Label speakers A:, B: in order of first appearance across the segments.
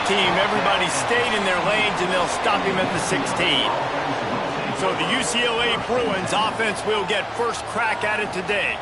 A: team, everybody stayed in their lanes, and they'll stop him at the 16. So the UCLA Bruins offense will get first crack at it today.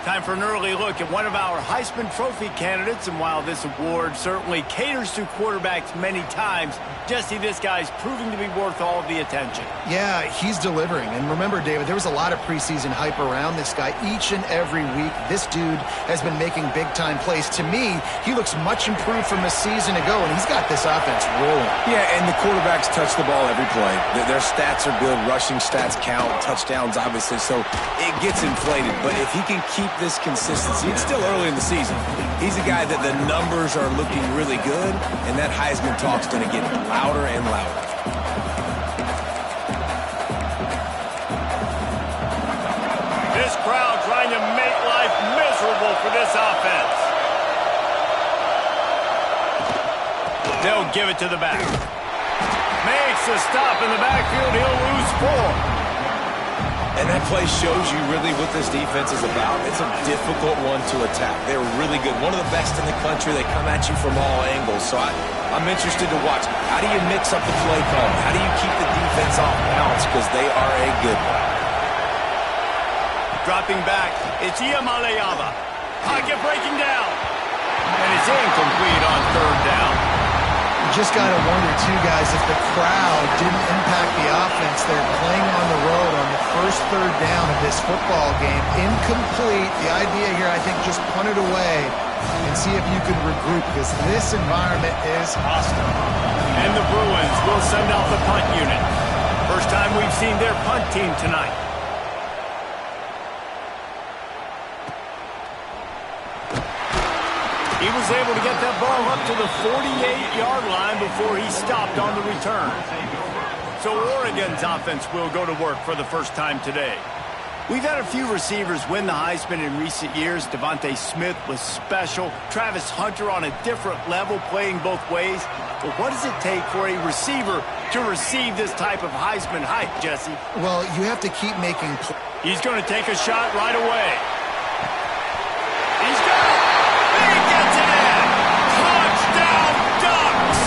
A: Time for an early look at one of our Heisman Trophy candidates, and while this award certainly caters to quarterbacks many times, Jesse, this guy's proving to be worth all of the attention.
B: Yeah, he's delivering. And remember, David, there was a lot of preseason hype around this guy each and every week. This dude has been making big-time plays. To me, he looks much improved from a season ago, and he's got this offense rolling.
C: Yeah, and the quarterbacks touch the ball every play. Their stats are good. Rushing stats count. Touchdowns, obviously, so it gets inflated. But if he can keep this consistency, it's still early in the season. He's a guy that the numbers are looking really good, and that Heisman talk's going to get louder and louder.
A: This crowd trying to make life miserable for this offense. They'll give it to the back. Makes a stop in the backfield. He'll lose 4.
C: And that play shows you really what this defense is about. It's a difficult one to attack. They're really good. One of the best in the country. They come at you from all angles. So I'm interested to watch. How do you mix up the play call? How do you keep the defense off balance? Because they are a good one.
A: Dropping back, it's Iamaleava. Pocket breaking down. And it's incomplete on 3rd down.
B: You just got to wonder, too, guys, if the crowd didn't impact the offense. They're playing on the road on the first 3rd down of this football game. Incomplete. The idea here, I think, just punt it away and see if you can regroup, because this environment is hostile.
A: And the Bruins will send out the punt unit. First time we've seen their punt team tonight. He was able to get that ball up to the 48-yard line before he stopped on the return. So Oregon's offense will go to work for the first time today. We've had a few receivers win the Heisman in recent years. Devontae Smith was special. Travis Hunter on a different level, playing both ways. But what does it take for a receiver to receive this type of Heisman hype, Jesse?
B: Well, you have to keep making plays.
A: He's going to take a shot right away. He's got it. He gets it in. Touchdown, Ducks!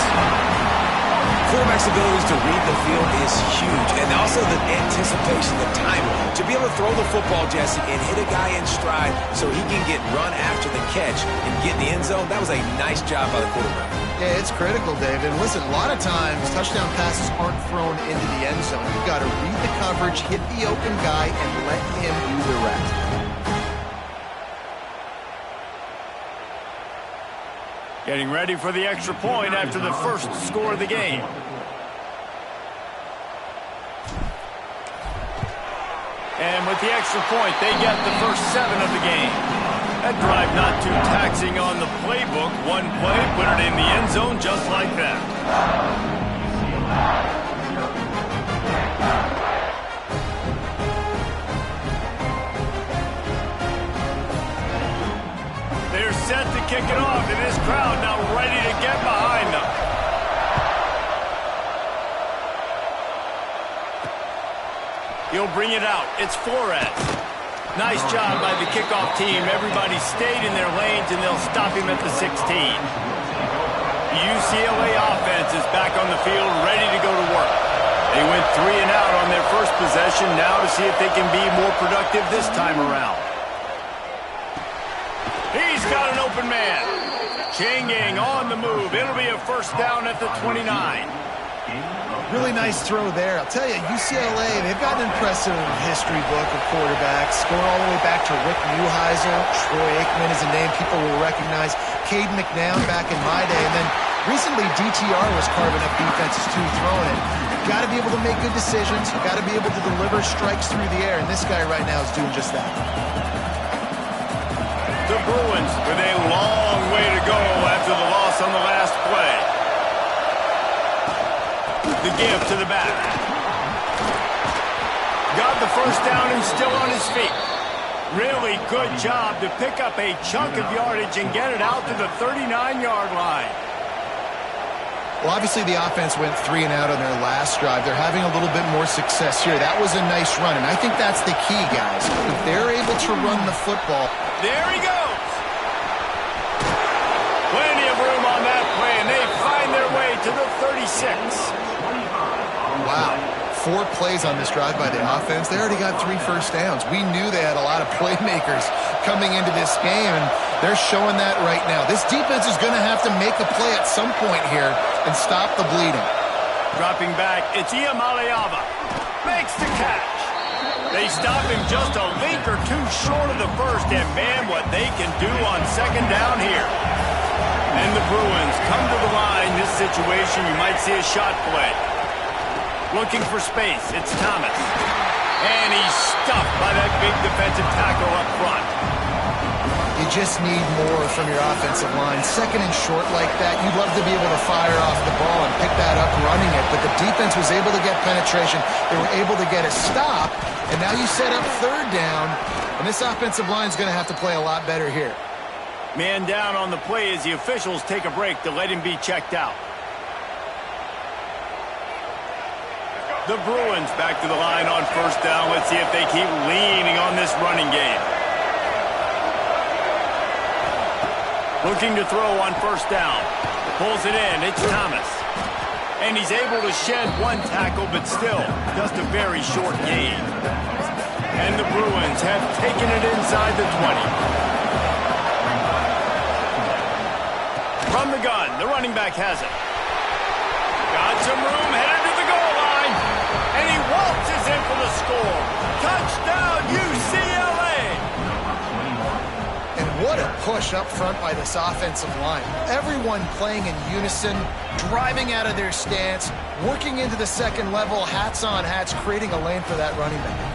C: Quarterback's abilities to read the field is huge, and also the anticipation, the timing. To be able to throw the football, Jesse, and hit a guy in stride so he can get run after the catch and get in the end zone, that was a nice job by the quarterback.
B: Yeah, it's critical, David. And listen, a lot of times touchdown passes aren't thrown into the end zone. You've got to read the coverage, hit the open guy, and let him do the rest.
A: Getting ready for the extra point after the first score of the game. And with the extra point, they get the first 7 of the game. That drive not too taxing on the playbook. One play, put it in the end zone just like that. They're set to kick it off, and this crowd now ready to get behind them. He'll bring it out. It's Flores. Nice job by the kickoff team. Everybody stayed in their lanes, and they'll stop him at the 16. The UCLA offense is back on the field, ready to go to work. They went 3 and out on their first possession, now to see if they can be more productive this time around. He's got an open man. Changing on the move. It'll be a first down at the 29.
B: Really nice throw there. I'll tell you, UCLA, they've got an impressive history book of quarterbacks, going all the way back to Rick Neuheisel. Troy Aikman is a name people will recognize. Cade McNown back in my day. And then recently, DTR was carving up defenses too, throwing it. You've got to be able to make good decisions. You've got to be able to deliver strikes through the air. And this guy right now is doing just that.
A: The Bruins with a long way to go after the loss on the last play. The give to the back. Got the first down and still on his feet. Really good job to pick up a chunk of yardage and get it out to the 39-yard line.
B: Well, obviously the offense went 3 and out on their last drive. They're having a little bit more success here. That was a nice run, and I think that's the key, guys. If they're able to run the football.
A: There he goes. Plenty of room on that play, and they find their way 36.
B: Wow. 4 plays on this drive by the offense. They already got 3 first downs. We knew they had a lot of playmakers coming into this game, and they're showing that right now. This defense is going to have to make a play at some point here and stop the bleeding.
A: Dropping back, it's Iamaleava. Makes the catch. They stop him just a link or two short of the first, and man, what they can do on second down here. And the Bruins come to the line. This situation, you might see a shot play. Looking for space, it's Thomas. And he's stuffed by that big defensive tackle up front.
B: You just need more from your offensive line. Second and short like that, you'd love to be able to fire off the ball and pick that up running it, but the defense was able to get penetration. They were able to get a stop, and now you set up third down, and this offensive line is going to have to play a lot better here.
A: Man down on the play as the officials take a break to let him be checked out. The Bruins back to the line on first down. Let's see if they keep leaning on this running game. Looking to throw on first down. Pulls it in. It's Thomas. And he's able to shed 1 tackle, but still just a very short gain. And the Bruins have taken it inside the 20. From the gun, the running back has it. Got some room, headed to the goal line. And he waltzes in for the score. Touchdown, UCLA!
B: And what a push up front by this offensive line. Everyone playing in unison, driving out of their stance, working into the second level, hats on hats, creating a lane for that running back.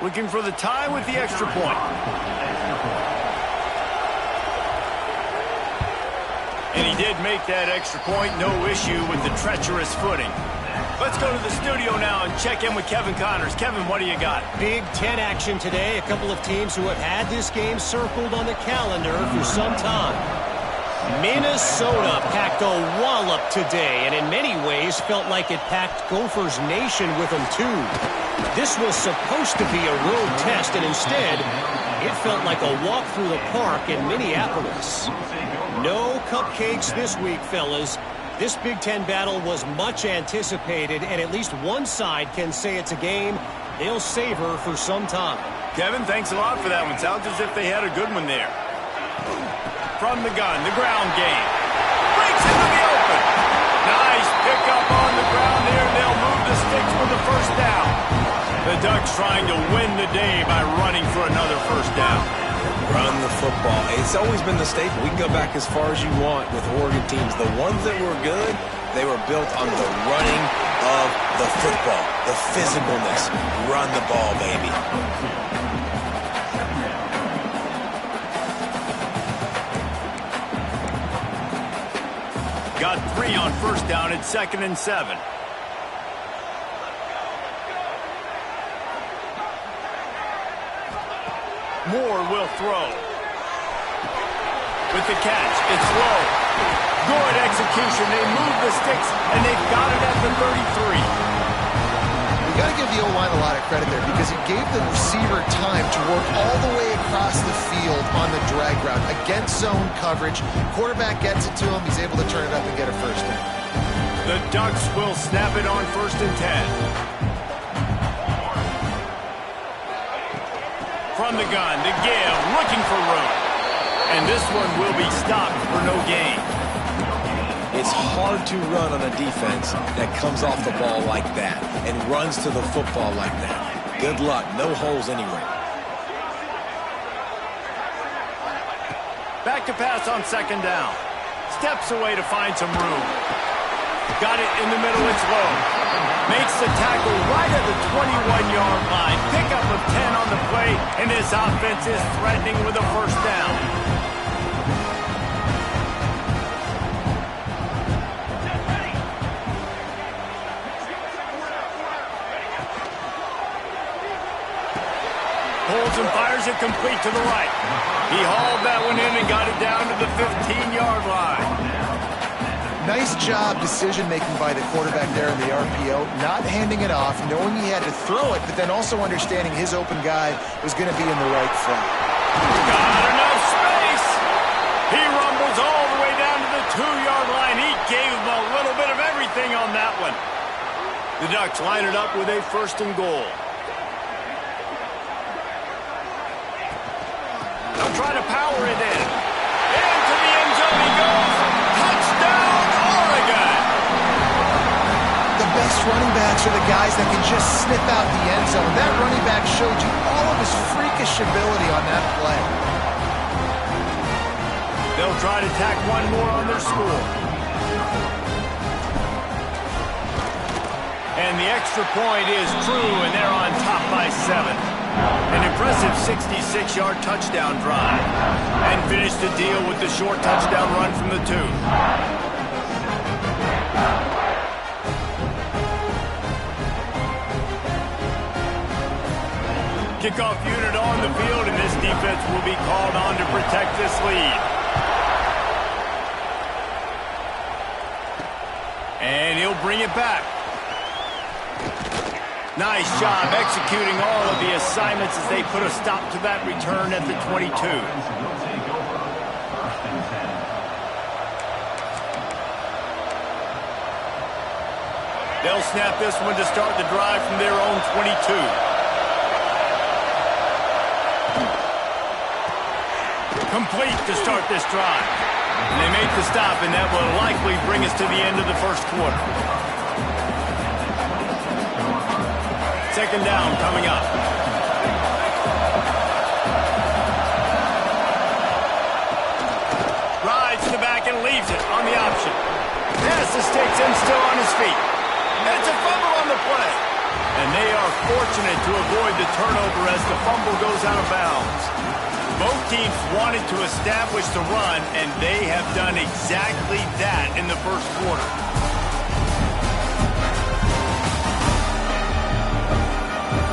A: Looking for the tie with the extra point. And he did make that extra point. No issue with the treacherous footing. Let's go to the studio now and check in with Kevin Connors. Kevin, what do you got?
D: Big Ten action today. A couple of teams who have had this game circled on the calendar for some time. Minnesota packed a wallop today, and in many ways felt like it packed Gophers Nation with them too. This was supposed to be a road test, and instead, it felt like a walk through the park in Minneapolis. No cupcakes this week, fellas. This Big Ten battle was much anticipated, and at least one side can say it's a game they'll savor for some time.
A: Kevin, thanks a lot for that one. Sounds as if they had a good one there. From the gun, the ground game. Breaks into the open. Nice pickup on the ground there. They'll move the sticks for the first down. The Ducks trying to win the day by running for another first down.
C: Run the football. It's always been the staple. We can go back as far as you want with Oregon teams. The ones that were good, they were built on the running of the football, the physicalness. Run the ball, baby.
A: Got 3 on first down at 2nd and 7. Moore will throw. With the catch, it's low. Good execution. They move the sticks, and they've got it at the 33.
B: You got to give the O-line a lot of credit there because it gave the receiver time to work all the way across the field on the drag route against zone coverage. Quarterback gets it to him. He's able to turn it up and get a first down.
A: The Ducks will snap it on 1st and 10. From the gun, the give, looking for room. And this one will be stopped for no gain.
C: It's hard to run on a defense that comes off the ball like that and runs to the football like that. Good luck. No holes anywhere.
A: Back to pass on 2nd down. Steps away to find some room. Got it in the middle, it's low. Makes the tackle right at the 21-yard line. Pickup of 10 on the play, and this offense is threatening with a first down. Pulls and fires it complete to the right. He hauled that one in and got it down to the 15-yard line.
B: Nice job decision-making by the quarterback there in the RPO, not handing it off, knowing he had to throw it, but then also understanding his open guy was going to be in the right front.
A: Got enough space. He rumbles all the way down to the 2-yard line. He gave him a little bit of everything on that one. The Ducks line it up with a 1st and goal. They'll try to power it in. Into the end zone he goes. Touchdown, Oregon!
B: The best running backs are the guys that can just sniff out the end zone. That running back showed you all of his freakish ability on that play.
A: They'll try to tack one more on their score. And the extra point is true, and they're on top by 7. An impressive 66-yard touchdown drive. And finish the deal with the short touchdown run from the 2. Kickoff unit on the field, and this defense will be called on to protect this lead. And he'll bring it back. Nice job executing all of the assignments as they put a stop to that return at the 22. They'll snap this one to start the drive from their own 22. Complete to start this drive. And they make the stop, and that will likely bring us to the end of the 1st quarter. 2nd down coming up. Rides to the back and leaves it on the option. Pass the sticks and still on his feet. And it's a fumble on the play. And they are fortunate to avoid the turnover as the fumble goes out of bounds. Both teams wanted to establish the run, and they have done exactly that in the 1st quarter.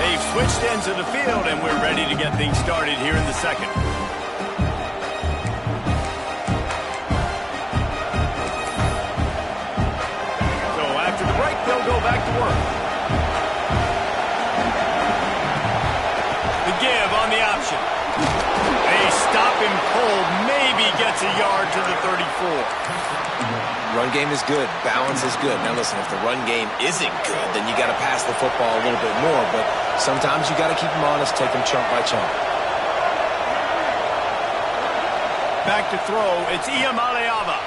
A: They've switched ends of the field, and we're ready to get things started here in the 2nd. So after the break, they'll go back to work. The give on the option. They stop him cold, maybe gets a yard to the 34.
C: Run game is good. Balance is good. Now, listen, if the run game isn't good, then you got to pass the football a little bit more. But sometimes you got to keep them honest, take them chunk by chunk.
A: Back to throw. It's Iamaleava.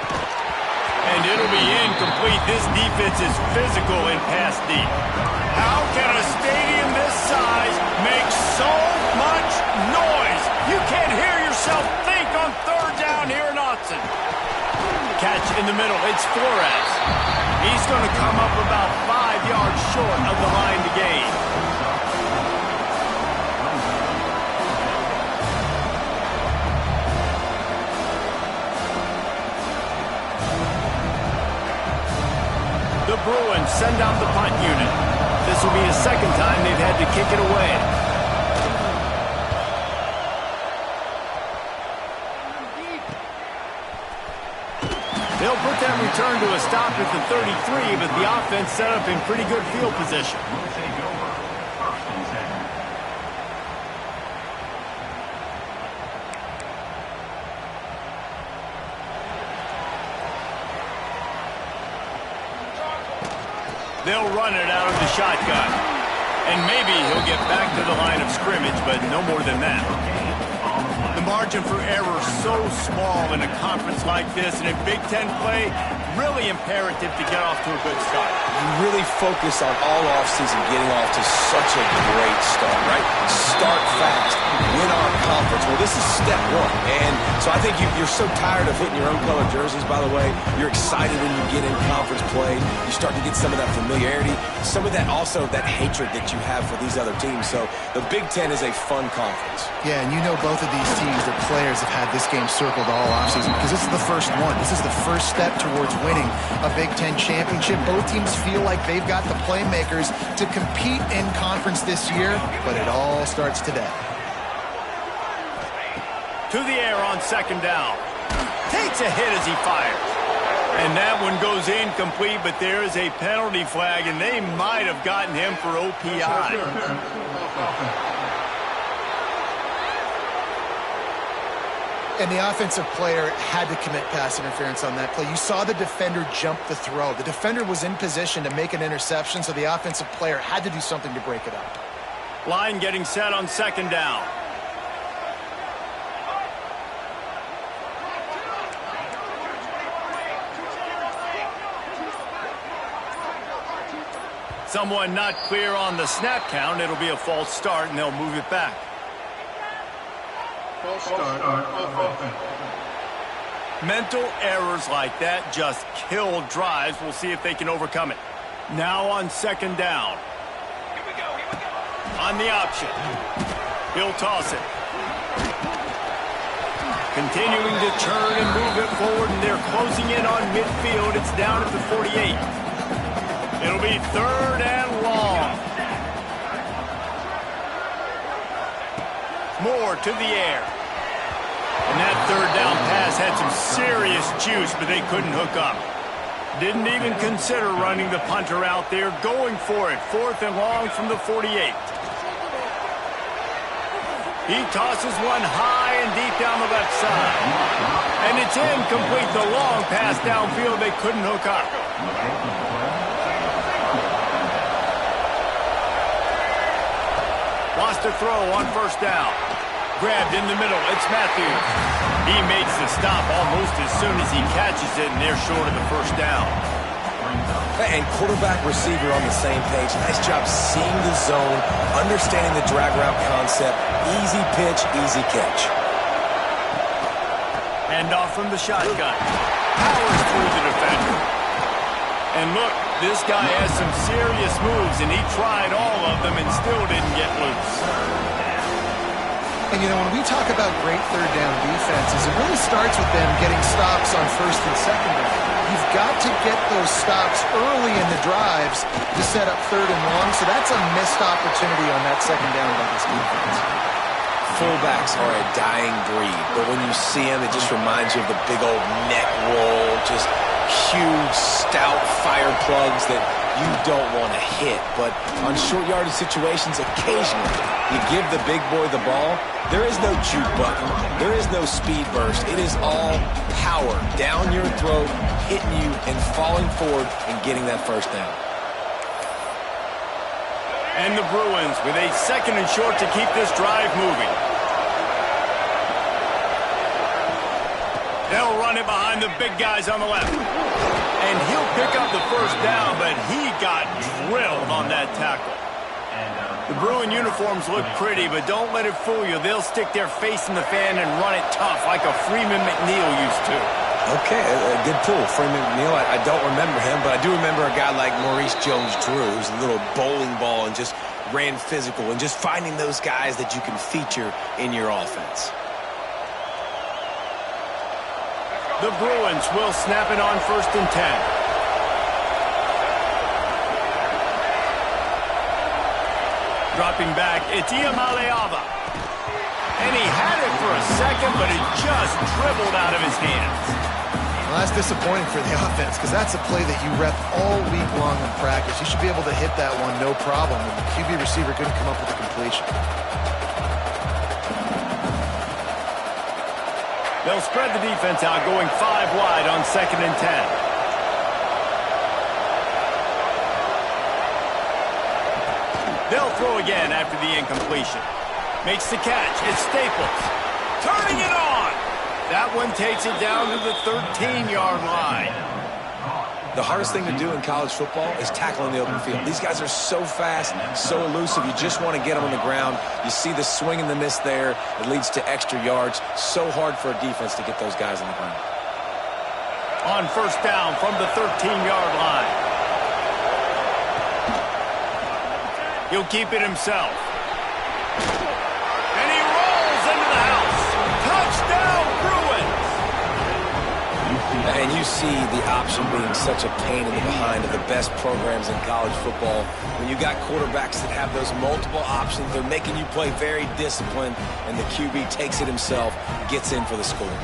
A: And it'll be incomplete. This defense is physical in pass deep. How can a stadium this size make so much noise? You can't hear yourself think on 3rd down here in Autzen. Catch in the middle. It's Flores. He's going to come up about 5 yards short of the line to gain. The Bruins send out the punt unit. This will be the 2nd time they've had to kick it away. They'll put that return to a stop at the 33, but the offense set up in pretty good field position. They'll run it out of the shotgun. And maybe he'll get back to the line of scrimmage, but no more than that. The margin for error so small in a conference like this, and in Big Ten play, really imperative to get off to a good start.
C: You really focus on all offseason getting off to such a great start, right? Start fast, win our conference. Well, this is step 1. And so I think you're so tired of hitting your own color jerseys, by the way. You're excited when you get in conference play. You start to get some of that familiarity, some of that also that hatred that you have for these other teams. So the Big Ten is a fun conference.
B: Yeah, and you know both of these teams, their players have had this game circled all offseason because this is the first one. This is the first step towards winning a Big Ten championship. Both teams feel like they've got the playmakers to compete in conference this year, but it all starts today.
A: To the air on 2nd down. Takes a hit as he fires. And that one goes incomplete, but there is a penalty flag, and they might have gotten him for OPI.
B: And the offensive player had to commit pass interference on that play. You saw the defender jump the throw. The defender was in position to make an interception, so the offensive player had to do something to break it up.
A: Line getting set on second down. Someone not clear on the snap count. It'll be a false start, and they'll move it back.
E: False start on offense.
A: Mental errors like that just kill drives. We'll see if they can overcome it. Now on second down.
E: Here we go.
A: On the option. He'll toss it. Continuing to turn and move it forward, and they're closing in on midfield. It's down at the 48. It'll be third and long. Moore to the air. And that third down pass had some serious juice, but they couldn't hook up. Didn't even consider running the punter out there, going for it. Fourth and long from the 48. He tosses one high and deep down the left side. And it's incomplete. The long pass downfield, they couldn't hook up. Lost a throw on first down. Grabbed in the middle. It's Matthews. He makes the stop almost as soon as he catches it, and they're short of the first down.
C: And quarterback, receiver on the same page. Nice job seeing the zone, understanding the drag route concept. Easy pitch, easy catch.
A: Hand off from the shotgun. Powers through the defender. And look, this guy has some serious moves, and he tried all of them and still didn't get loose.
B: And, you know, when we talk about great third down defenses, it really starts with them getting stops on first and second down. You've got to get those stops early in the drives to set up third and long, so that's a missed opportunity on that second down by this defense.
C: Fullbacks are a dying breed, but when you see them, it just reminds you of the big old neck roll, just huge, stout fire plugs that you don't want to hit. But on short yardage situations, occasionally you give the big boy the ball. There is no juke button. There is no speed burst. It is all power down your throat, hitting you and falling forward and getting that first down.
A: And the Bruins with a second and short to keep this drive moving. They'll run it behind the big guys on the left. And he'll pick up the first down, but he got drilled on that tackle. The Bruin uniforms look pretty, but don't let it fool you. They'll stick their face in the fan and run it tough like a Freeman McNeil used to.
C: Okay, a good pull. Freeman McNeil, I don't remember him, but I do remember a guy like Maurice Jones-Drew, who's a little bowling ball and just ran physical, and just finding those guys that you can feature in your offense.
A: The Bruins will snap it on first and 10. Dropping back, it's Iamaleava. And he had it for a second, but it just dribbled out of his hands.
B: Well, that's disappointing for the offense, because that's a play that you rep all week long in practice. You should be able to hit that one no problem, and the QB receiver couldn't come up with a completion.
A: They'll spread the defense out, going 5 wide on second and 10. They'll throw again after the incompletion. Makes the catch. It's Staples. Turning it on. That one takes it down to the 13-yard line.
C: The hardest thing to do in college football is tackling the open field. These guys are so fast, so elusive. You just want to get them on the ground. You see the swing and the miss there. It leads to extra yards. So hard for a defense to get those guys on the ground.
A: On first down from the 13-yard line. He'll keep it himself. And he rolls into the house. Touchdown, Bruins!
C: And you see the option being such a pain in the behind of the best programs in college football. When you got quarterbacks that have those multiple options, they're making you play very disciplined, and the QB takes it himself, gets in for the score.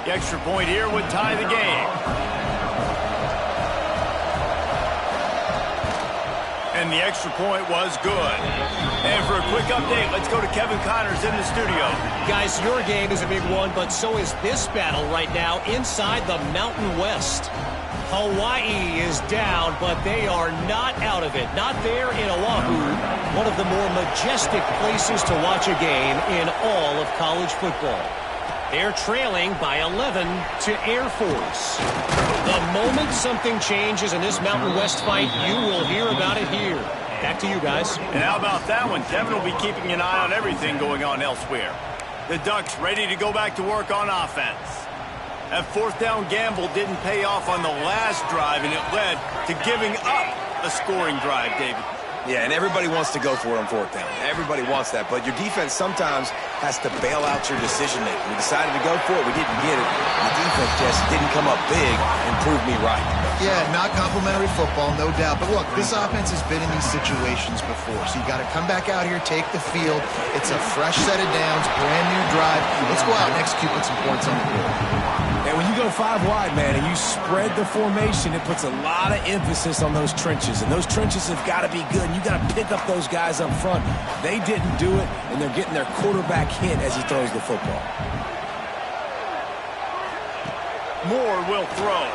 A: The extra point here would tie the game. And the extra point was good. And for a quick update, let's go to Kevin Connors in the studio.
D: Guys, your game is a big one, but so is this battle right now inside the Mountain West. Hawaii is down, but they are not out of it. Not there in Oahu, one of the more majestic places to watch a game in all of college football. They're trailing by 11 to Air Force. The moment something changes in this Mountain West fight, you will hear about it here. Back to you guys.
A: And how about that one? Kevin will be keeping an eye on everything going on elsewhere. The Ducks ready to go back to work on offense. That fourth down gamble didn't pay off on the last drive, and it led to giving up a scoring drive, David.
C: Yeah, and everybody wants to go for it on fourth down. Everybody wants that, but your defense sometimes has to bail out your decision-making. We decided to go for it. We didn't get it. The defense just didn't come up big and prove me right.
B: Yeah, not complimentary football, no doubt. But look, this offense has been in these situations before, so you got to come back out here, take the field. It's a fresh set of downs, brand new drive. Let's go out and execute with some points on the board.
C: And when you go 5 wide, man, and you spread the formation, it puts a lot of emphasis on those trenches. And those trenches have got to be good. And you got to pick up those guys up front. They didn't do it, and they're getting their quarterback hit as he throws the football.
A: Moore will throw.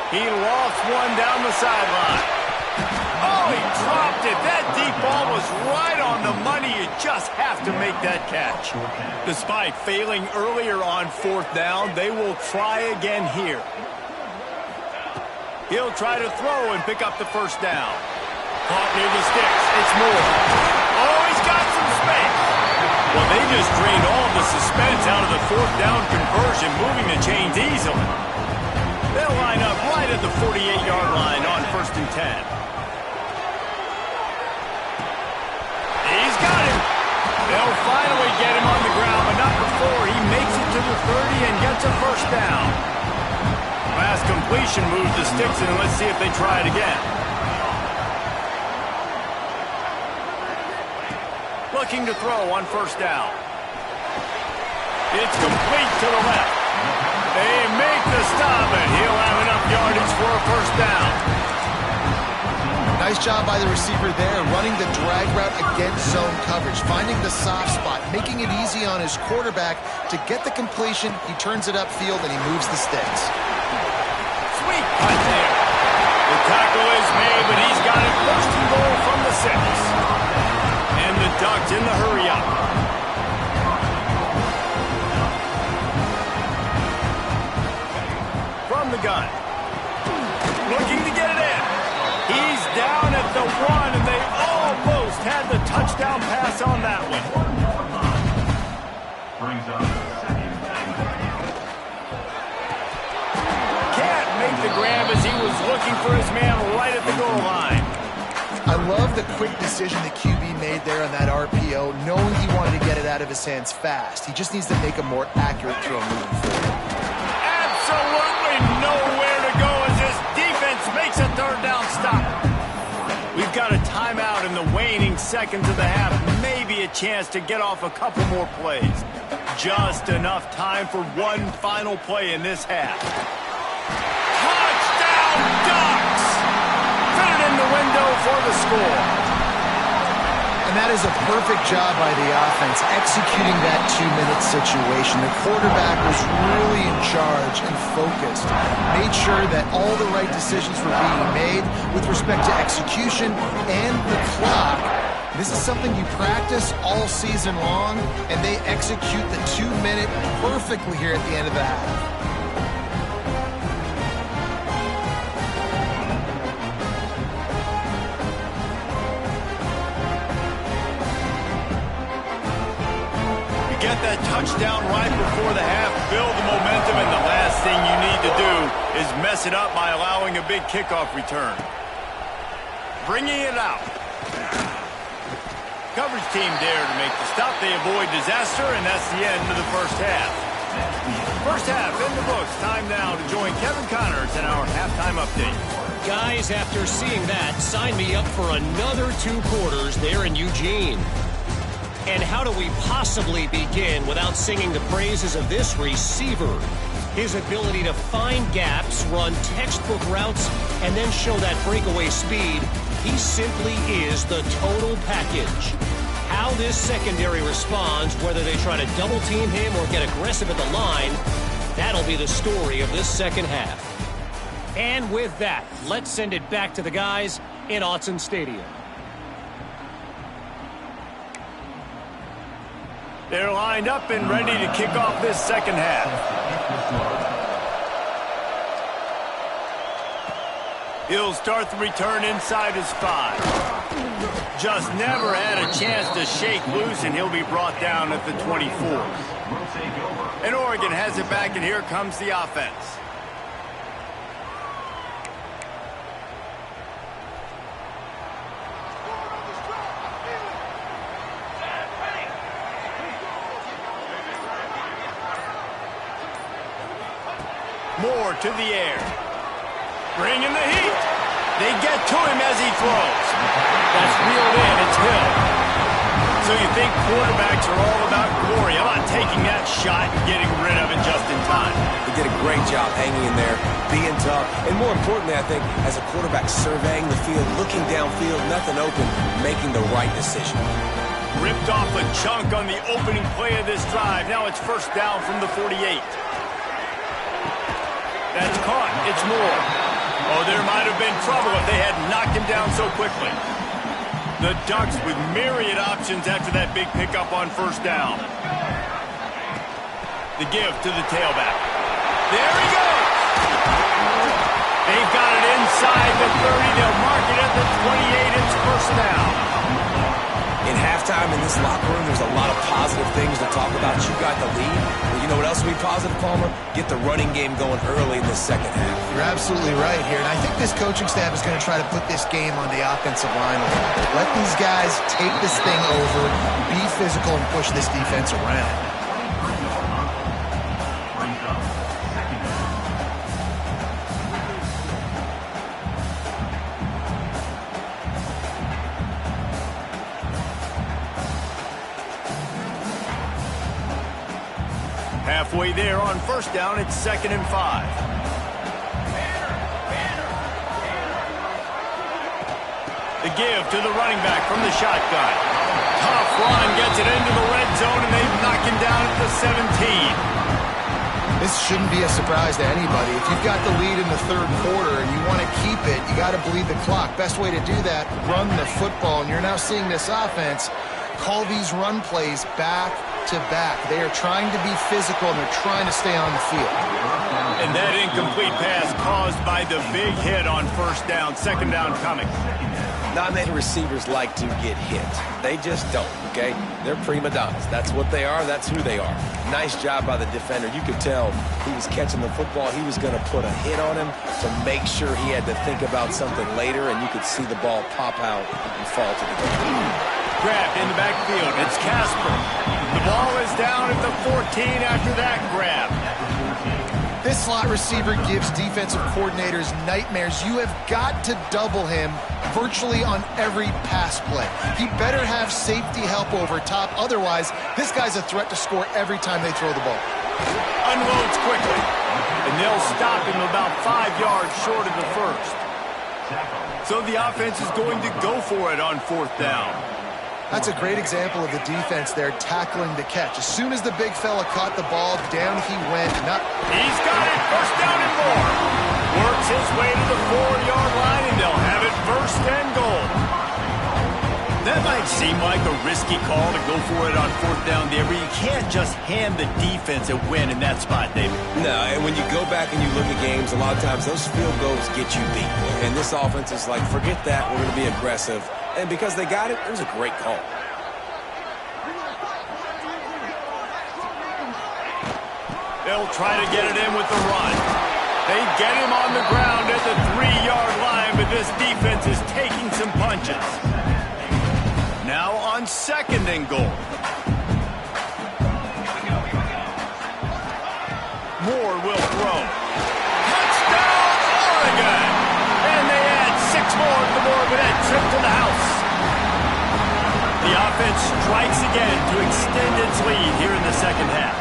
A: He lost one down the sideline. Oh, he dropped it. That deep ball was right on the money. You just have to make that catch. Despite failing earlier on fourth down, they will try again here. He'll try to throw and pick up the first down. Caught near the sticks. It's Moore. Oh, he's got some space. Well, they just drained all the suspense out of the fourth down conversion, moving the chains easily. They'll line up right at the 48-yard line on 1st and 10. He's got him. They'll finally get him on the ground, but not before he makes it to the 30 and gets a first down. Last completion moves the sticks, and let's see if they try it again. Looking to throw on first down. It's complete to the left. They make the stop, and he'll have enough yardage for a first down.
B: Nice job by the receiver there, running the drag route against zone coverage, finding the soft spot, making it easy on his quarterback to get the completion. He turns it upfield, and he moves the sticks.
A: Sweet punt there. The tackle is made, but he's got it first and goal from the 6. And the Ducks in the hurry up. From the gun. Looking to get it in. He's down at the 1, and they almost had the touchdown pass on that one.
E: Brings up second.
A: Can't make the grab as he was looking for his man right at the goal line.
B: I love the quick decision the QB made there on that RPO, knowing he wanted to get it out of his hands fast. He just needs to make a more accurate throw moving forward.
A: Absolutely nowhere to go as this defense makes a third down stop. We've got a timeout in the waning seconds of the half. Maybe a chance to get off a couple more plays. Just enough time for one final play in this half. Touchdown, Ducks! Fit it in the window for the score.
B: And that is a perfect job by the offense, executing that 2-minute situation. The quarterback was really in charge and focused, made sure that all the right decisions were being made with respect to execution and the clock. This is something you practice all season long, and they execute the 2-minute perfectly here at the end of the half.
A: Get that touchdown right before the half, build the momentum, and the last thing you need to do is mess it up by allowing a big kickoff return. Bringing it out. Coverage team there to make the stop. They avoid disaster, and that's the end of the first half. First half in the books. Time now to join Kevin Connors in our halftime update.
D: Guys, after seeing that, sign me up for another 2 quarters there in Eugene. And how do we possibly begin without singing the praises of this receiver? His ability to find gaps, run textbook routes, and then show that breakaway speed. He simply is the total package. How this secondary responds, whether they try to double-team him or get aggressive at the line, that'll be the story of this second half. And with that, let's send it back to the guys in Autzen Stadium.
A: They're lined up and ready to kick off this second half. He'll start the return inside his 5. Just never had a chance to shake loose, and he'll be brought down at the 24. And Oregon has it back, and here comes the offense. Moore to the air. Bringing the heat. They get to him as he throws. That's reeled in. It's Hill. So you think quarterbacks are all about glory. How about taking that shot and getting rid of it just in time?
C: He did a great job hanging in there, being tough, and more importantly, I think, as a quarterback surveying the field, looking downfield, nothing open, making the right decision.
A: Ripped off a chunk on the opening play of this drive. Now it's first down from the 48. That's caught. It's Moore. Oh, there might have been trouble if they had knocked him down so quickly. The Ducks with myriad options after that big pickup on first down. The give to the tailback. There he goes. They've got it inside the 30. They'll mark it at the 28. It's first down.
C: In halftime in this locker room, there's a lot of positive things to talk about. You got the lead. Well, you know what else will be positive, Palmer? Get the running game going early in the second half.
B: You're absolutely right here. And I think this coaching staff is going to try to put this game on the offensive line a little bit. Let these guys take this thing over, be physical, and push this defense around.
A: Halfway there on first down, it's 2nd and 5. The give to the running back from the shotgun. Tough run, gets it into the red zone, and they knock him down at the 17.
B: This shouldn't be a surprise to anybody. If you've got the lead in the third quarter and you want to keep it, you got to bleed the clock. Best way to do that, run the football. And you're now seeing this offense call these run plays back to back. They are trying to be physical, and they're trying to stay on the field.
A: And that incomplete pass caused by the big hit on first down. Second down coming.
C: Not many receivers like to get hit. They just don't, okay? They're prima donnas. That's what they are. That's who they are. Nice job by the defender. You could tell he was catching the football. He was going to put a hit on him to make sure he had to think about something later, and you could see the ball pop out and fall to the ground.
A: Grabbed in the backfield. It's Casper. The ball is down at the 14 after that grab.
B: This slot receiver gives defensive coordinators nightmares. You have got to double him virtually on every pass play. He better have safety help over top. Otherwise, this guy's a threat to score every time they throw the ball.
A: Unloads quickly. And they'll stop him about 5 yards short of the first. So the offense is going to go for it on fourth down.
B: That's a great example of the defense there tackling the catch. As soon as the big fella caught the ball, down he went.
A: He's got it. First down and more. Works his way to the 4-yard line, and they'll have it first and goal. That might seem like a risky call to go for it on fourth down there, but you can't just hand the defense a win in that spot, David.
C: No, and when you go back and you look at games, a lot of times those field goals get you beat. And this offense is like, forget that, we're going to be aggressive. And because they got it, it was a great call.
A: They'll try to get it in with the run. They get him on the ground at the 3-yard line, but this defense is taking some punches. Now on 2nd and goal. Moore will throw. Touchdown, Oregon! And they add 6 more to the board with that trip to the house. The offense strikes again to extend its lead here in the second half.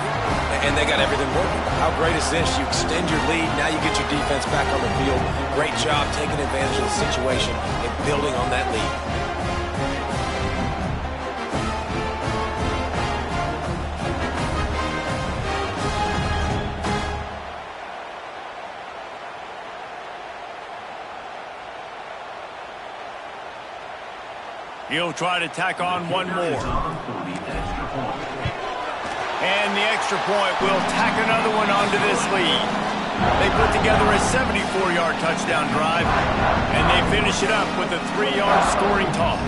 C: And they got everything working. How great is this? You extend your lead, now you get your defense back on the field. Great job taking advantage of the situation and building on that lead.
A: He'll try to tack on one more. And the extra point will tack another one onto this lead. They put together a 74-yard touchdown drive, and they finish it up with a 3-yard scoring toss.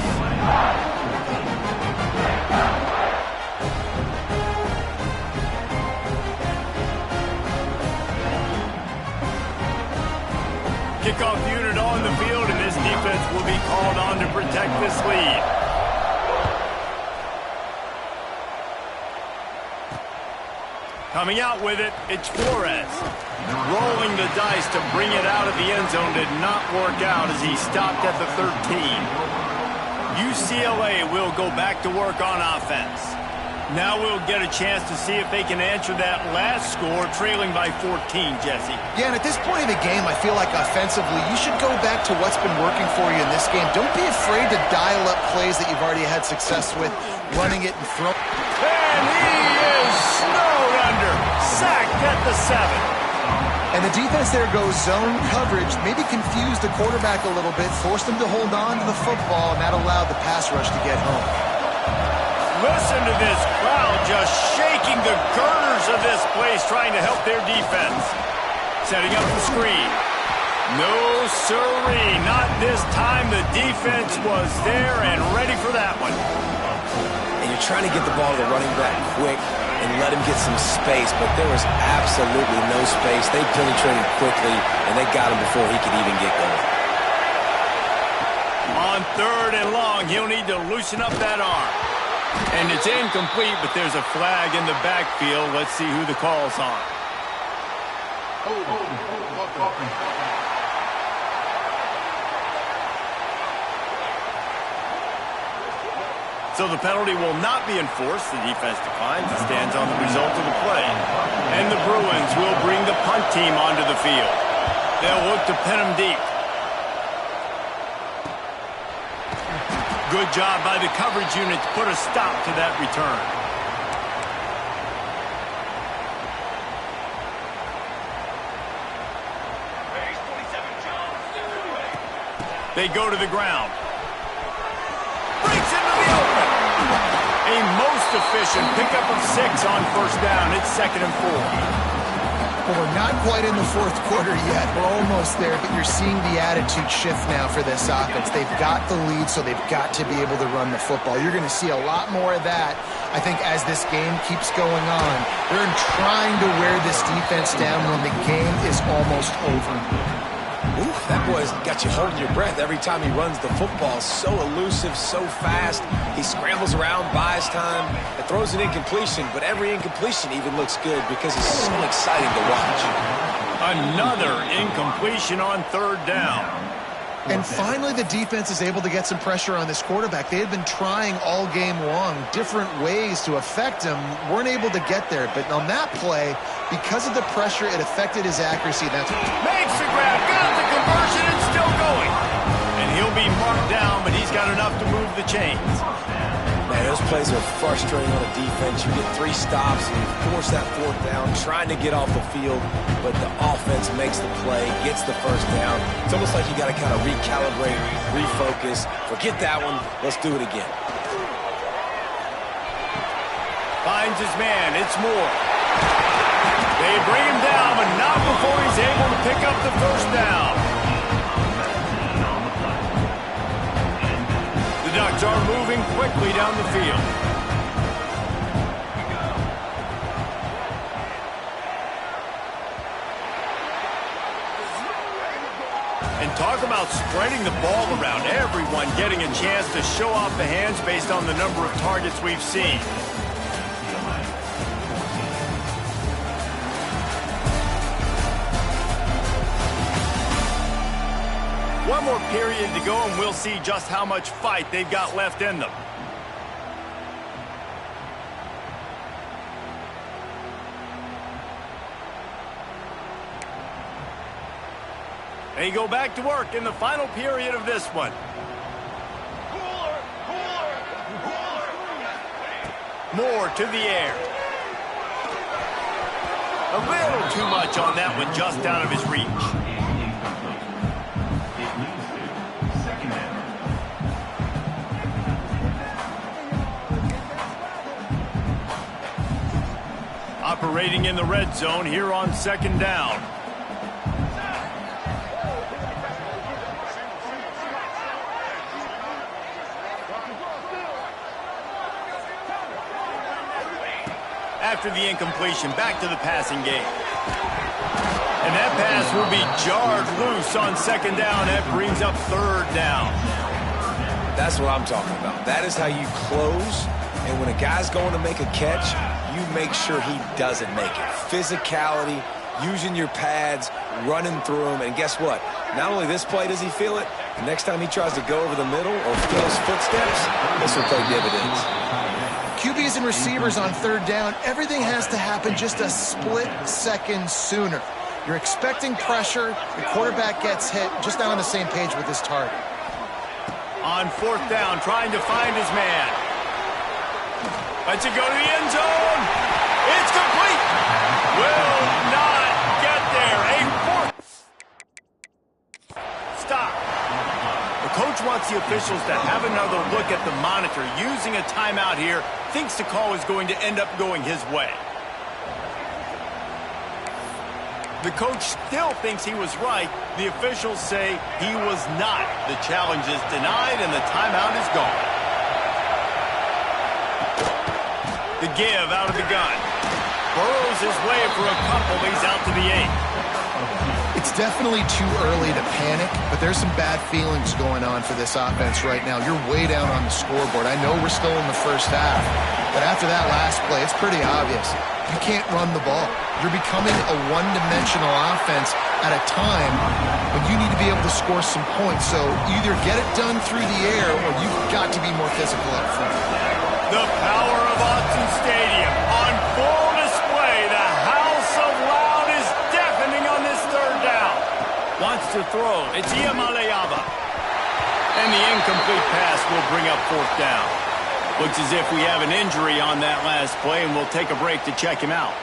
A: Kickoff unit on the field, and this defense will be called on to protect this lead. Coming out with it, it's Flores. Rolling the dice to bring it out of the end zone did not work out as he stopped at the 13. UCLA will go back to work on offense. Now we'll get a chance to see if they can answer that last score, trailing by 14, Jesse.
B: Yeah, and at this point in the game, I feel like offensively, you should go back to what's been working for you in this game. Don't be afraid to dial up plays that you've already had success with, running it and throwing.
A: And he is snowed under, sacked at the 7.
B: And the defense there goes zone coverage, maybe confused the quarterback a little bit, forced him to hold on to the football, and that allowed the pass rush to get home.
A: Listen to this crowd just shaking the girders of this place, trying to help their defense. Setting up the screen. No siree, not this time. The defense was there and ready for that one.
C: And you're trying to get the ball to the running back quick and let him get some space, but there was absolutely no space. They penetrated quickly, and they got him before he could even get going.
A: On 3rd and long, he'll need to loosen up that arm. And it's incomplete, but there's a flag in the backfield. Let's see who the call's on. So the penalty will not be enforced. The defense declines and stands on the result of the play. And the Bruins will bring the punt team onto the field. They'll look to pin them deep. Good job by the coverage unit to put a stop to that return. They go to the ground. Breaks into the open. A most efficient pickup of 6 on 1st down. It's 2nd and 4.
B: Well, we're not quite in the 4th quarter yet. We're almost there, but you're seeing the attitude shift now for this offense. They've got the lead, so they've got to be able to run the football. You're going to see a lot more of that, I think, as this game keeps going on. They're trying to wear this defense down when the game is almost over.
C: Ooh, that boy's got you holding your breath every time he runs the football. So elusive, so fast. He scrambles around, buys time, and throws an incompletion. But every incompletion even looks good because it's so exciting to watch.
A: Another incompletion on 3rd down.
B: And finally, the defense is able to get some pressure on this quarterback. They had been trying all game long different ways to affect him, weren't able to get there. But on that play, because of the pressure, it affected his accuracy. That's
A: makes the grab, got the conversion, and still going. And he'll be marked down, but he's got enough to move the chains.
C: Man, those plays are frustrating on a defense. You get 3 stops and you force that 4th down, trying to get off the field, but the offense makes the play, gets the 1st down. It's almost like you got to kind of recalibrate, refocus. Forget that one. Let's do it again.
A: Finds his man. It's Moore. They bring him down, but not before he's able to pick up the 1st down. The Ducks are moving quickly down the field. And talk about spreading the ball around. Everyone getting a chance to show off the hands based on the number of targets we've seen. One more period to go, and we'll see just how much fight they've got left in them. They go back to work in the final period of this one. Moore to the air. A little too much on that one, just out of his reach. Operating in the red zone here on second down. After the incompletion, back to the passing game. And that pass will be jarred loose on second down. That brings up third down.
C: That's what I'm talking about. That is how you close. And when a guy's going to make a catch, you make sure he doesn't make it. Physicality, using your pads, running through them. And guess what? Not only this play does he feel it, the next time he tries to go over the middle or fill his footsteps, this will pay dividends.
B: QBs and receivers on third down, everything has to happen just a split second sooner. You're expecting pressure, the quarterback gets hit, just not on the same page with his target.
A: On fourth down, trying to find his man. Lets it go to the end zone. It's complete. Will not get there. A fourth. Stop. The coach wants the officials to have another look at the monitor. Using a timeout here, thinks the call is going to end up going his way. The coach still thinks he was right. The officials say he was not. The challenge is denied and the timeout is gone. The give out of the gun. Burrows his way for a couple. He's out to the 8.
B: It's definitely too early to panic, but there's some bad feelings going on for this offense right now. You're way down on the scoreboard. I know we're still in the first half, but after that last play, it's pretty obvious. You can't run the ball. You're becoming a one-dimensional offense at a time when you need to be able to score some points. So either get it done through the air or you've got to be more physical up front.
A: The power of Autzen Stadium on full display. The house of loud is deafening on this third down. Wants to throw. It's Iamaleava. And the incomplete pass will bring up fourth down. Looks as if we have an injury on that last play, and we'll take a break to check him out.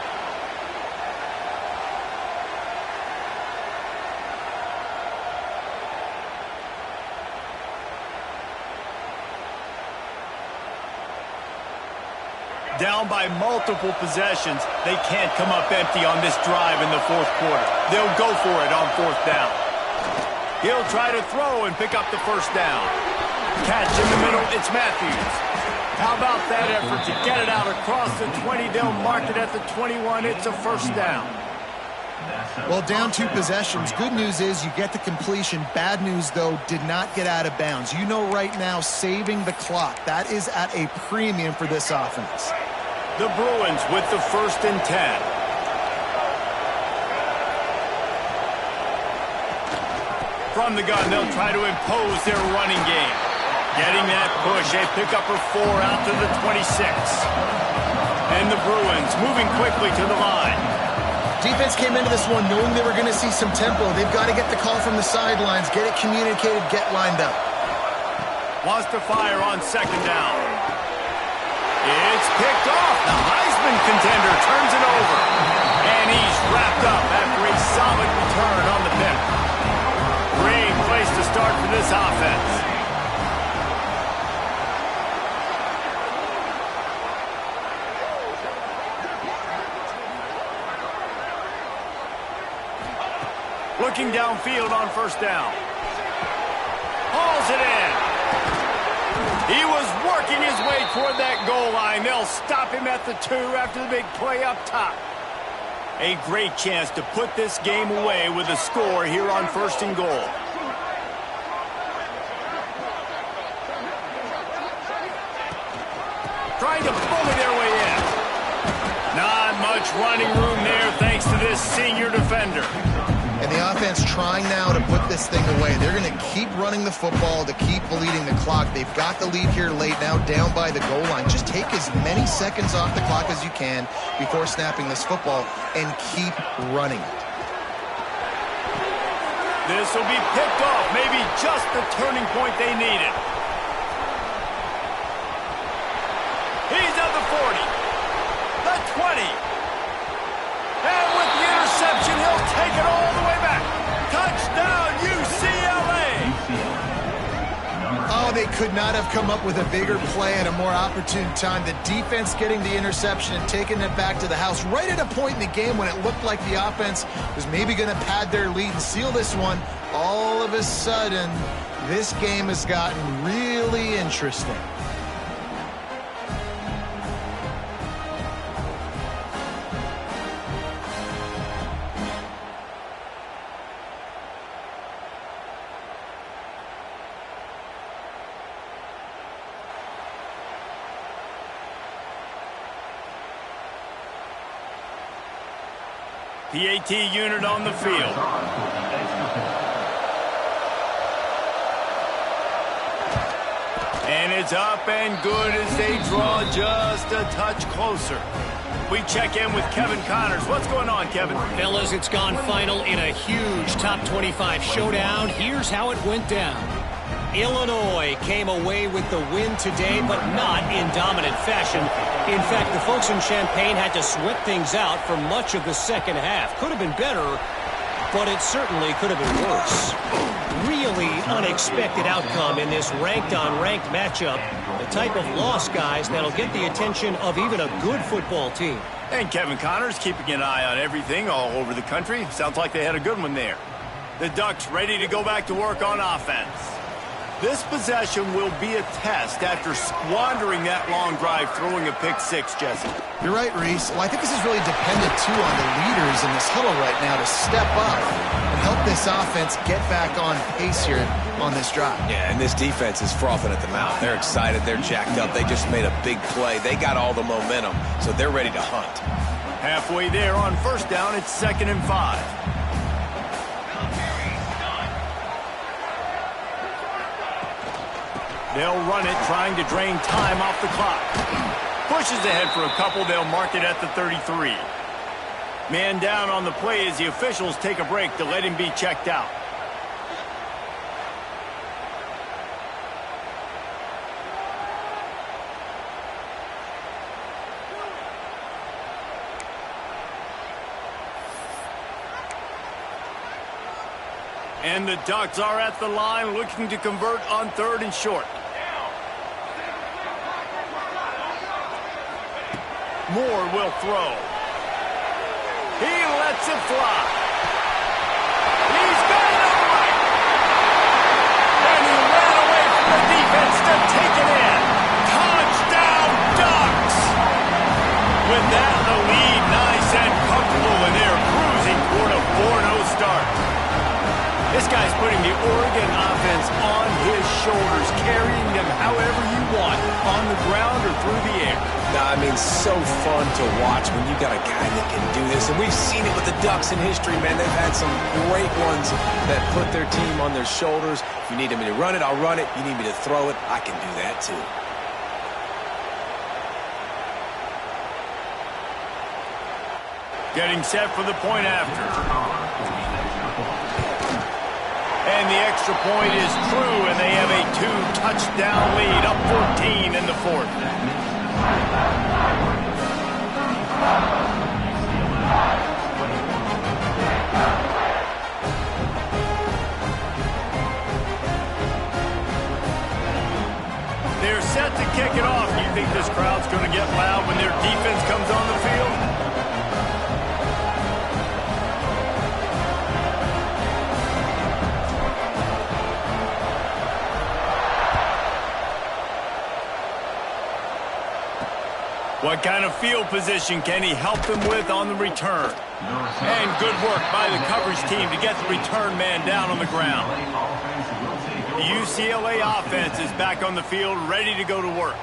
A: Down by multiple possessions, they can't come up empty on this drive in the fourth quarter. They'll go for it on fourth down. He'll try to throw and pick up the first down. Catch in the middle, it's Matthews. How about that effort to get it out across the 20? They'll mark it at the 21. It's a first down.
B: Well, down 2 possessions. Good news is you get the completion. Bad news, though, did not get out of bounds. You know right now, saving the clock. That is at a premium for this offense.
A: The Bruins with the 1st and 10. From the gun, they'll try to impose their running game. Getting that push, a pickup of 4 out to the 26. And the Bruins moving quickly to the line.
B: Defense came into this one knowing they were going to see some tempo. They've got to get the call from the sidelines, get it communicated, get lined up.
A: Wants to fire on second down. It's picked off. The Heisman contender turns it over. And he's wrapped up after a solid return on the pick. Great place to start for this offense. Looking downfield on first down. Hauls it in. He was working his way toward that goal line. They'll stop him at the 2 after the big play up top. A great chance to put this game away with a score here on 1st and goal. Trying to bully their way in. Not much running room there thanks to this senior defender.
B: And the offense trying now to put this thing away. They're going to keep running the football to keep bleeding the clock. They've got the lead here late now, down by the goal line. Just take as many seconds off the clock as you can before snapping this football and keep running it.
A: This will be picked off. Maybe just the turning point they needed. He's at the 40. The 20. And with the interception, he'll take it all the way back. Touchdown, UCLA.
B: Oh, they could not have come up with a bigger play at a more opportune time. The defense getting the interception and taking it back to the house right at a point in the game when it looked like the offense was maybe going to pad their lead and seal this one. All of a sudden, this game has gotten really interesting.
A: PAT unit on the field. And it's up and good as they draw just a touch closer. We check in with Kevin Connors. What's going on, Kevin?
D: Fellas, it's gone final in a huge top 25 showdown. Here's how it went down. Illinois came away with the win today, but not in dominant fashion. In fact, the folks in Champaign had to sweat things out for much of the second half. Could have been better, but it certainly could have been worse. Really unexpected outcome in this ranked-on-ranked matchup. The type of loss, guys, that'll get the attention of even a good football team.
A: And Kevin Connors keeping an eye on everything all over the country. Sounds like they had a good one there. The Ducks ready to go back to work on offense. This possession will be a test after squandering that long drive, throwing a pick six, Jesse.
B: You're right, Reese. Well, I think this is really dependent, too, on the leaders in this huddle right now to step up and help this offense get back on pace here on this drive.
C: Yeah, and this defense is frothing at the mouth. They're excited. They're jacked up. They just made a big play. They got all the momentum, so they're ready to hunt.
A: Halfway there on first down, it's 2nd and 5. They'll run it, trying to drain time off the clock. Pushes ahead for a couple. They'll mark it at the 33. Man down on the play as the officials take a break to let him be checked out. And the Ducks are at the line looking to convert on 3rd and short. Moore will throw. He lets it fly. He's got it all right. And he ran away from the defense to take it in. Touchdown, Ducks! With that, the lead nice and comfortable, and they're cruising toward a 4-0 start. This guy's putting the Oregon offense on his shoulders, carrying them however you want, on the ground or through the air.
C: I mean, so fun to watch when you got a guy that can do this. And we've seen it with the Ducks in history, man. They've had some great ones that put their team on their shoulders. If you need me to run it, I'll run it. You need me to throw it, I can do that too.
A: Getting set for the point after. And the extra point is true, and they have a 2-touchdown lead, up 14 in the 4th. They're set to kick it off. Do you think this crowd's going to get loud when their defense comes on the field? What kind of field position can he help them with on the return? And good work by the coverage team to get the return man down on the ground. The UCLA offense is back on the field, ready to go to work.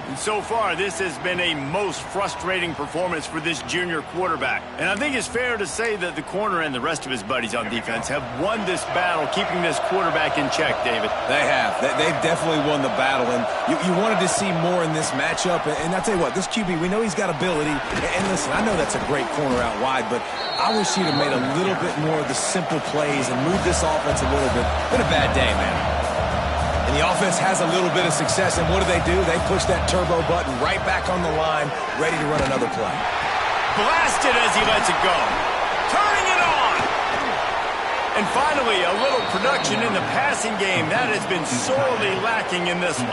A: And so far, this has been a most frustrating performance for this junior quarterback. And I think it's fair to say that the corner and the rest of his buddies on defense have won this battle, keeping this quarterback in check, David.
C: They have. They've definitely won the battle, and you wanted to see more in this matchup. And I'll tell you what, this QB, we know he's got ability. And listen, I know that's a great corner out wide, but I wish he'd have made a little bit more of the simple plays and moved this offense a little bit. Been a bad day, man. And the offense has a little bit of success, and what do? They push that turbo button right back on the line, ready to run another play.
A: Blasted as he lets it go. Turning it on. And finally, a little production in the passing game. That has been sorely lacking in this one.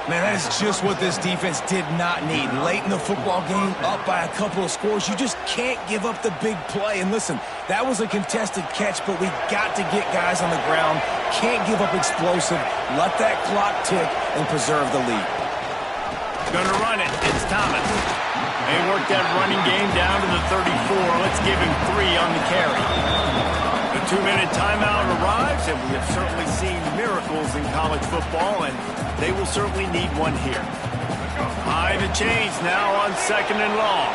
C: Man, that is just what this defense did not need. Late in the football game, up by a couple of scores, you just can't give up the big play. And listen, that was a contested catch, but we got to get guys on the ground. Can't give up explosive. Let that clock tick and preserve the lead.
A: Gonna run it. It's Thomas. They worked that running game down to the 34. Let's give him 3 on the carry. The 2-minute timeout arrives, and we have certainly seen miracles in college football, and they will certainly need one here. High the chains now on 2nd and long.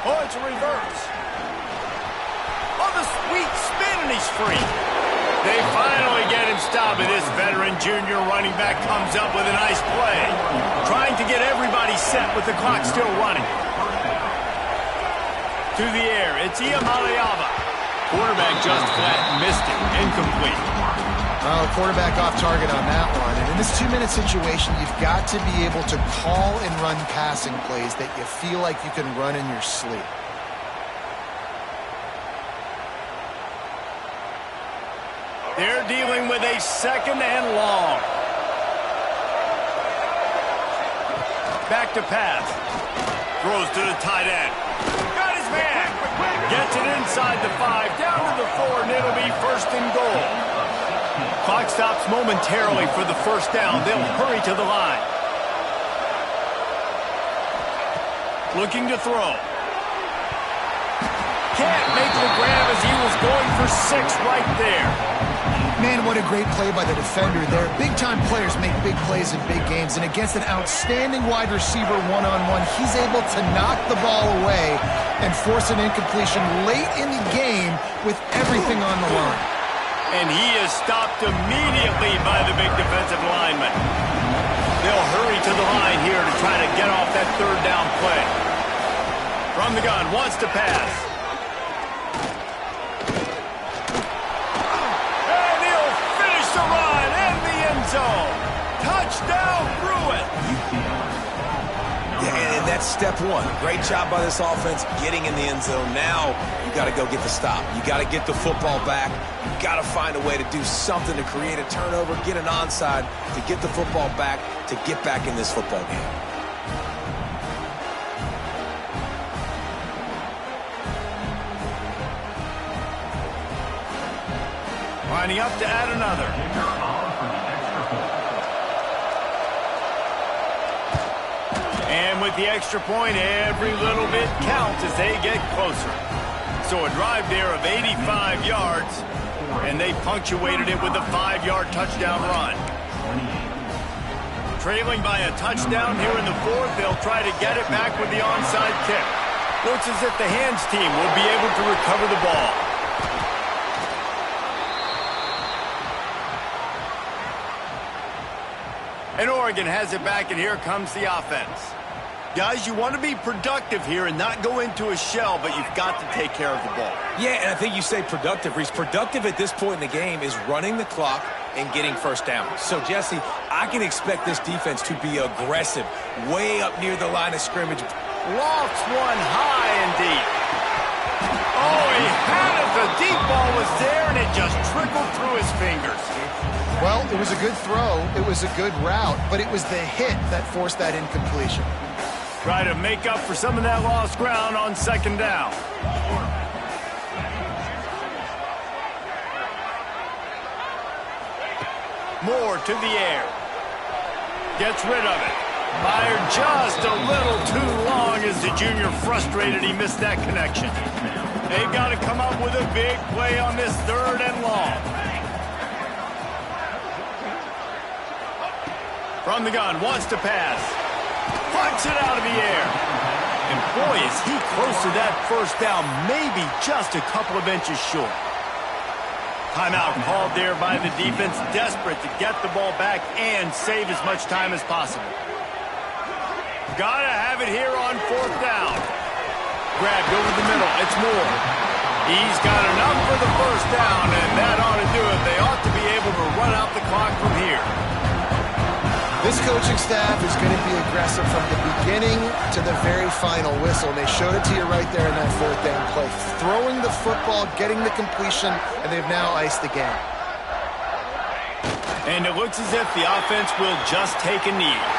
A: Oh, it's a reverse. Oh, the sweet spin, and he's free. They finally get him stopped, and this veteran junior running back comes up with a nice play. Trying to get everybody set with the clock still running. To the air, it's Iamaleava. Quarterback just flat missed it. Incomplete.
B: Oh, quarterback off target on that one. And in this 2-minute situation, you've got to be able to call and run passing plays that you feel like you can run in your sleep.
A: They're dealing with a 2nd and long. Back to pass. Throws to the tight end. Got his man. Gets it inside the 5, down to the 4, and it'll be 1st and goal. Clock stops momentarily for the 1st down. They'll hurry to the line. Looking to throw. Can't make the grab as he was going for 6 right there.
B: Man, what a great play by the defender there. Big-time players make big plays in big games, and against an outstanding wide receiver one-on-one, he's able to knock the ball away and force an incompletion late in the game with everything on the line.
A: And he is stopped immediately by the big defensive lineman. They'll hurry to the line here to try to get off that 3rd down play. From the gun, wants to pass. Touchdown, Bruin!
C: Yeah, and that's step 1. Great job by this offense getting in the end zone. Now you got to go get the stop. You got to get the football back. You got to find a way to do something to create a turnover, get an onside, to get the football back, to get back in this football game.
A: Lining up to add another. And with the extra point, every little bit counts as they get closer. So a drive there of 85 yards, and they punctuated it with a 5-yard touchdown run. Trailing by a touchdown here in the 4th, they'll try to get it back with the onside kick. Looks as if the hands team will be able to recover the ball. And Oregon has it back, and here comes the offense. Guys, you want to be productive here and not go into a shell, but you've got to take care of the ball.
C: Yeah, and I think you say productive, Reese. Productive at this point in the game is running the clock and getting 1st down. So, Jesse, I can expect this defense to be aggressive, way up near the line of scrimmage.
A: Lofts one high and deep. Oh, he had it. The deep ball was there, and it just trickled through his fingers.
B: Well, it was a good throw. It was a good route, but it was the hit that forced that incompletion.
A: Try to make up for some of that lost ground on 2nd down. Moore to the air. Gets rid of it. Fired just a little too long, is the junior frustrated he missed that connection. They've got to come up with a big play on this 3rd and long. From the gun, wants to pass. Punts it out of the air. And boy, is he close to that first down, maybe just a couple of inches short. Timeout called there by the defense, desperate to get the ball back and save as much time as possible. Gotta have it here on 4th down. Grabbed over the middle, it's Moore. He's got enough for the first down, and that ought to do it. They ought to be able to run out the clock from here.
B: This coaching staff is going to be aggressive from the beginning to the very final whistle. And they showed it to you right there in that 4th down play. Throwing the football, getting the completion, and they've now iced the game.
A: And it looks as if the offense will just take a knee.